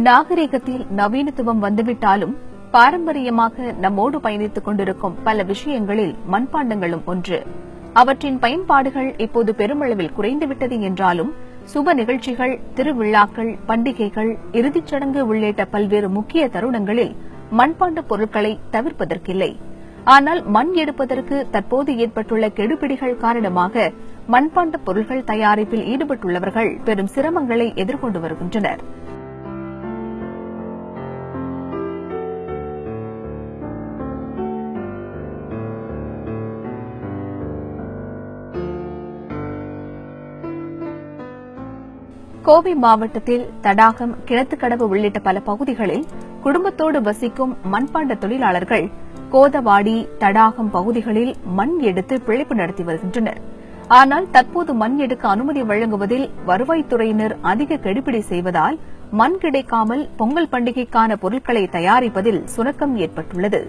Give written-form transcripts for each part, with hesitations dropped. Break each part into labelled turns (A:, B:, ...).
A: நாகரிகத்தில் நவீனத்துவம் வந்துவிட்டாலும் பாரம்பரியமாக நம்மோடு பயணித்துக் கொண்டிருக்கும் பல விஷயங்களில் மண்பாண்டங்களும் ஒன்று. அவற்றின் பயன்பாடுகள் இப்போது பெருமளவில் குறைந்துவிட்டது என்றாலும் சுப நிகழ்ச்சிகள், திருவிழாக்கள், பண்டிகைகள், இறுதிச் சடங்கு உள்ளிட்ட பல்வேறு முக்கிய தருணங்களில் மண்பாண்ட பொருட்களை தவிர்ப்பதற்கில்லை. ஆனால் மண் எடுப்பதற்கு தற்போது ஏற்பட்டுள்ள கெடுபிடிகள் காரணமாக மண்பாண்ட பொருட்கள் தயாரிப்பில் ஈடுபட்டுள்ளவர்கள் பெரும் சிரமங்களை எதிர்கொண்டு வருகின்றனர். கோவை மாவட்டத்தில் தடாகம், கிணத்துக்கடவு உள்ளிட்ட பல பகுதிகளில் குடும்பத்தோடு வசிக்கும் மண்பாண்ட தொழிலாளர்கள் கோதவாடி, தடாகம் பகுதிகளில் மண் எடுத்து பிழைப்பு நடத்தி வருகின்றனர். ஆனால் தற்போது மண் எடுக்க அனுமதி வழங்குவதில் வருவாய்த்துறையினர் அதிக கெடுபிடி செய்வதால் மண் கிடைக்காமல் பொங்கல் பண்டிகைக்கான பொருட்களை தயாரிப்பதில் சுணக்கம் ஏற்பட்டுள்ளது.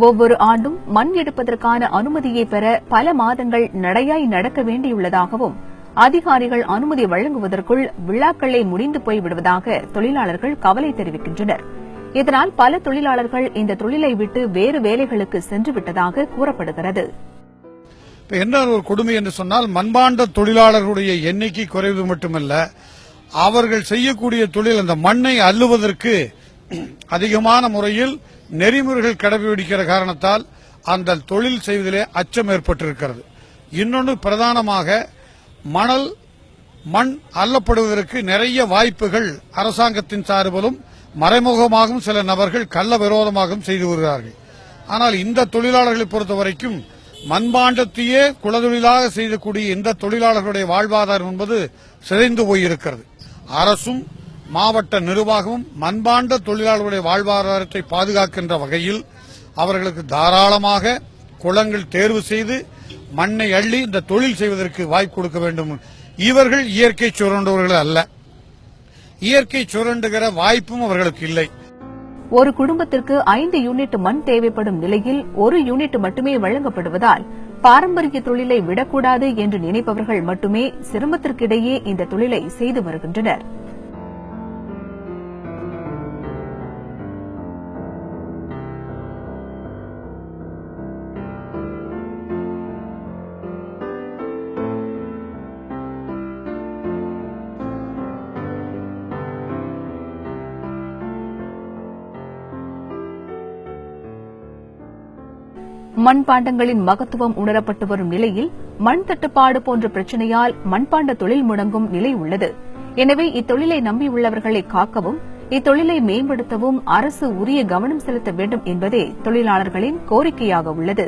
A: ஒவ்வொரு ஆண்டும் மண் எடுப்பதற்கான அனுமதியை பெற பல மாதங்கள் நடையாய் நடக்க வேண்டியுள்ளதாகவும் அதிகாரிகள் அனுமதி வழங்குவதற்குள் விழாக்களை முடிந்து போய்விடுவதாக தொழிலாளர்கள் கவலை தெரிவிக்கின்றனர். இதனால் பல தொழிலாளர்கள் இந்த தொழிலை விட்டு வேறு வேலைகளுக்கு சென்றுவிட்டதாக கூறப்படுகிறது.
B: என்ன ஒரு கொடுமை என்று சொன்னால், மண்பாண்ட தொழிலாளர்களுடைய எண்ணிக்கை குறைவது மட்டுமல்ல, அவர்கள் செய்யக்கூடிய தொழில் அந்த மண்ணை அள்ளுவதற்கு அதிகமான முறையில் நெறிமுறைகள் கடைபிடிக்கிற காரணத்தால் அந்த தொழில் செய்வதிலே அச்சம் ஏற்பட்டிருக்கிறது. இன்னொன்று பிரதானமாக மண் அள்ளப்படுவதற்கு நிறைய வாய்ப்புகள் அரசாங்கத்தின் சார்பிலும் மறைமுகமாகவும் சில நபர்கள் கள்ள விரோதமாகவும் செய்து வருகிறார்கள். ஆனால் இந்த தொழிலாளர்களை பொறுத்தவரைக்கும் மண்பாண்டத்தையே குலதொழிலாக செய்யக்கூடிய இந்த தொழிலாளர்களுடைய வாழ்வாதாரம் என்பது சிதைந்து போயிருக்கிறது. அரசும் மாவட்ட நிர்வாகமும் மண்பாண்ட தொழிலாளர்களுடைய வாழ்வாதாரத்தை பாதுகாக்கின்ற வகையில் அவர்களுக்கு தாராளமாக குளங்கள் தேர்வு செய்து மண்ணை அள்ளி இந்த தொழில் செய்வதற்கு வாய்ப்பு கொடுக்க வேண்டும். இவர்கள் இயற்கை சுரண்டுவர்கள் அல்ல, இயற்கை சுரண்டுகிற வாய்ப்பும் அவர்களுக்கு இல்லை.
A: ஒரு குடும்பத்திற்கு 5 யூனிட் மண் தேவைப்படும் நிலையில் 1 யூனிட் மட்டுமே வழங்கப்படுவதால் பாரம்பரிய தொழிலை விடக்கூடாது என்று நினைப்பவர்கள் மட்டுமே சிரமத்திற்கிடையே இந்த தொழிலை செய்து வருகின்றனர். மண்பாண்டங்களின் மகத்துவம் உணரப்பட்டு வரும் நிலையில் மண் தட்டுப்பாடு போன்ற பிரச்சினையால் மண்பாண்ட தொழில் முடங்கும் நிலை உள்ளது. எனவே இத்தொழிலை நம்பியுள்ளவர்களை காக்கவும் இத்தொழிலை மேம்படுத்தவும் அரசு உரிய கவனம் செலுத்த வேண்டும் என்பதே தொழிலாளர்களின் கோரிக்கையாக உள்ளது.